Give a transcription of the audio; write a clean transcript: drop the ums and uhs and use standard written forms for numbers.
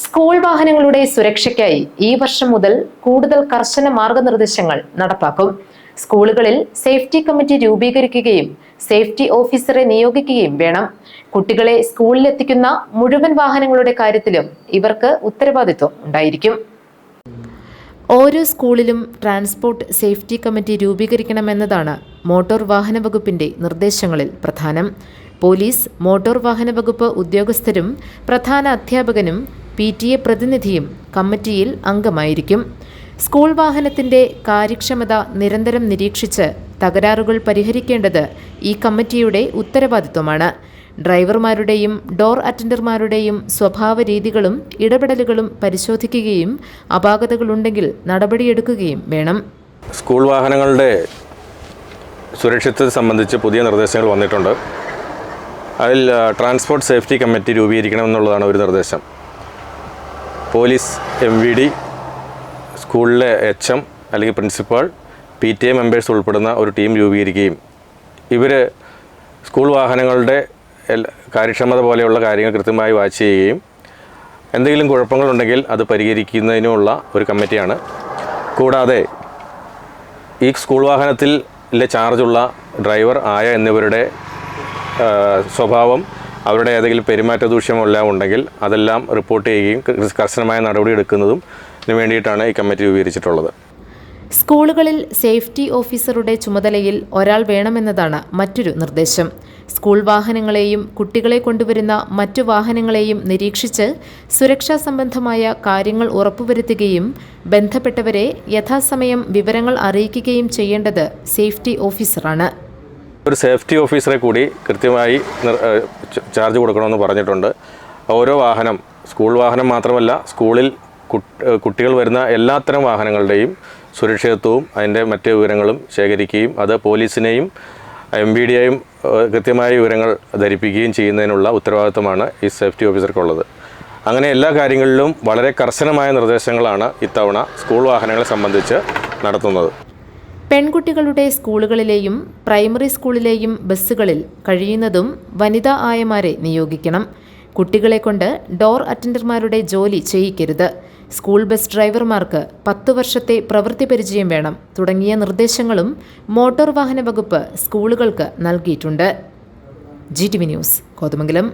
School വാഹനങ്ങളുടെ സുരക്ഷയ്ക്കായി ഈ വർഷം മുതൽ കൂടുതൽ കർശന മാർഗനിർദ്ദേശങ്ങൾ നടപ്പാക്കും. സ്കൂളുകളിൽ സേഫ്റ്റി കമ്മിറ്റി രൂപീകരിക്കുകയും സേഫ്റ്റി ഓഫീസറെ നിയോഗിക്കുകയും വേണം. കുട്ടികളെ സ്കൂളിലെത്തിക്കുന്ന മുഴുവൻ വാഹനങ്ങളുടെ കാര്യത്തിലും ഇവർക്ക് ഉത്തരവാദിത്വം ഉണ്ടായിരിക്കും. ഓരോ സ്കൂളിലും ട്രാൻസ്പോർട്ട് സേഫ്റ്റി കമ്മിറ്റി രൂപീകരിക്കണമെന്നതാണ് മോട്ടോർ വാഹന വകുപ്പിന്റെ നിർദ്ദേശങ്ങളിൽ പ്രധാനം. പോലീസ്, മോട്ടോർ വാഹന വകുപ്പ് ഉദ്യോഗസ്ഥരും പ്രധാന അധ്യാപകനും PTA പ്രതിനിധിയും കമ്മിറ്റിയിൽ അംഗമായിരിക്കും. സ്കൂൾ വാഹനത്തിന്റെ കാര്യക്ഷമത നിരന്തരം നിരീക്ഷിച്ച് തകരാറുകൾ പരിഹരിക്കേണ്ടത് ഈ കമ്മിറ്റിയുടെ ഉത്തരവാദിത്വമാണ്. ഡ്രൈവർമാരുടെയും ഡോർ അറ്റൻഡർമാരുടെയും സ്വഭാവ രീതികളും ഇടപെടലുകളും പരിശോധിക്കുകയും അപാകതകളുണ്ടെങ്കിൽ നടപടിയെടുക്കുകയും വേണം. സ്കൂൾ വാഹനങ്ങളുടെ സുരക്ഷിതത്വത്തെ സംബന്ധിച്ച് പുതിയ നിർദ്ദേശങ്ങൾ വന്നിട്ടുണ്ട്. അതിൽ ട്രാൻസ്പോർട്ട് സേഫ്റ്റി കമ്മിറ്റി രൂപീകരിക്കണമെന്നുള്ളതാണ് ഒരു നിർദ്ദേശം. പോലീസ്, MVD, സ്കൂളിലെ HM അല്ലെങ്കിൽ പ്രിൻസിപ്പാൾ, PTA മെമ്പേഴ്സ് ഉൾപ്പെടുന്ന ഒരു ടീം രൂപീകരിക്കുകയും ഇവർ സ്കൂൾ വാഹനങ്ങളുടെ കാര്യക്ഷമത പോലെയുള്ള കാര്യങ്ങൾ കൃത്യമായി വാച്ച് ചെയ്യുകയും എന്തെങ്കിലും കുഴപ്പങ്ങളുണ്ടെങ്കിൽ അത് പരിഹരിക്കുന്നതിനുമുള്ള ഒരു കമ്മിറ്റിയാണ്. കൂടാതെ ഈ സ്കൂൾ വാഹനത്തിലെ ചാർജുള്ള ഡ്രൈവർ, ആയ എന്നിവരുടെ സ്വഭാവം, അവരുടെ ഏതെങ്കിലും പെരുമാറ്റ ദൂഷ്യമെല്ലാം ഉണ്ടെങ്കിൽ അതെല്ലാം റിപ്പോർട്ട് ചെയ്യുകയും കർശനമായ നടപടി എടുക്കുന്നതും വേണ്ടിയിട്ടാണ് ഈ കമ്മിറ്റി രൂപീകരിച്ചിട്ടുള്ളത്. സ്കൂളുകളിൽ സേഫ്റ്റി ഓഫീസറുടെ ചുമതലയിൽ ഒരാൾ വേണമെന്നതാണ് മറ്റൊരു നിർദ്ദേശം. സ്കൂൾ വാഹനങ്ങളെയും കുട്ടികളെ കൊണ്ടുവരുന്ന മറ്റു വാഹനങ്ങളെയും നിരീക്ഷിച്ച് സുരക്ഷാ സംബന്ധമായ കാര്യങ്ങൾ ഉറപ്പുവരുത്തുകയും ബന്ധപ്പെട്ടവരെ യഥാസമയം വിവരങ്ങൾ അറിയിക്കുകയും ചെയ്യേണ്ടത് സേഫ്റ്റി ഓഫീസറാണ്. ഒരു സേഫ്റ്റി ഓഫീസറെ കൂടി കൃത്യമായി ചാർജ് കൊടുക്കണമെന്ന് പറഞ്ഞിട്ടുണ്ട്. ഓരോ വാഹനം, സ്കൂൾ വാഹനം മാത്രമല്ല, സ്കൂളിൽ കുട്ടികൾ വരുന്ന എല്ലാത്തരം വാഹനങ്ങളുടെയും സുരക്ഷിതത്വവും അതിൻ്റെ മറ്റ് വിവരങ്ങളും ശേഖരിക്കുകയും അത് പോലീസിനെയും MVDയെയും കൃത്യമായ വിവരങ്ങൾ ധരിപ്പിക്കുകയും ചെയ്യുന്നതിനുള്ള ഉത്തരവാദിത്തമാണ് ഈ സേഫ്റ്റി ഓഫീസർക്കുള്ളത്. അങ്ങനെ എല്ലാ കാര്യങ്ങളിലും വളരെ കർശനമായ നിർദ്ദേശങ്ങളാണ് ഇത്തവണ സ്കൂൾ വാഹനങ്ങളെ സംബന്ധിച്ച് നടത്തുന്നത്. പെൺകുട്ടികളുടെ സ്കൂളുകളിലെയും പ്രൈമറി സ്കൂളിലെയും ബസ്സുകളിൽ കഴിയുന്നതും വനിതാ ആയമാരെ നിയോഗിക്കണം. കുട്ടികളെ കൊണ്ട് ഡോർ അറ്റൻഡർമാരുടെ ജോലി ചെയ്യിക്കരുത്. സ്കൂൾ ബസ് ഡ്രൈവർമാർക്ക് 10 വർഷത്തെ പ്രവൃത്തി പരിചയം വേണം തുടങ്ങിയ നിർദ്ദേശങ്ങളും മോട്ടോർ വാഹന വകുപ്പ് സ്കൂളുകൾക്ക് നൽകിയിട്ടുണ്ട്. GTV news, Kothamangalam.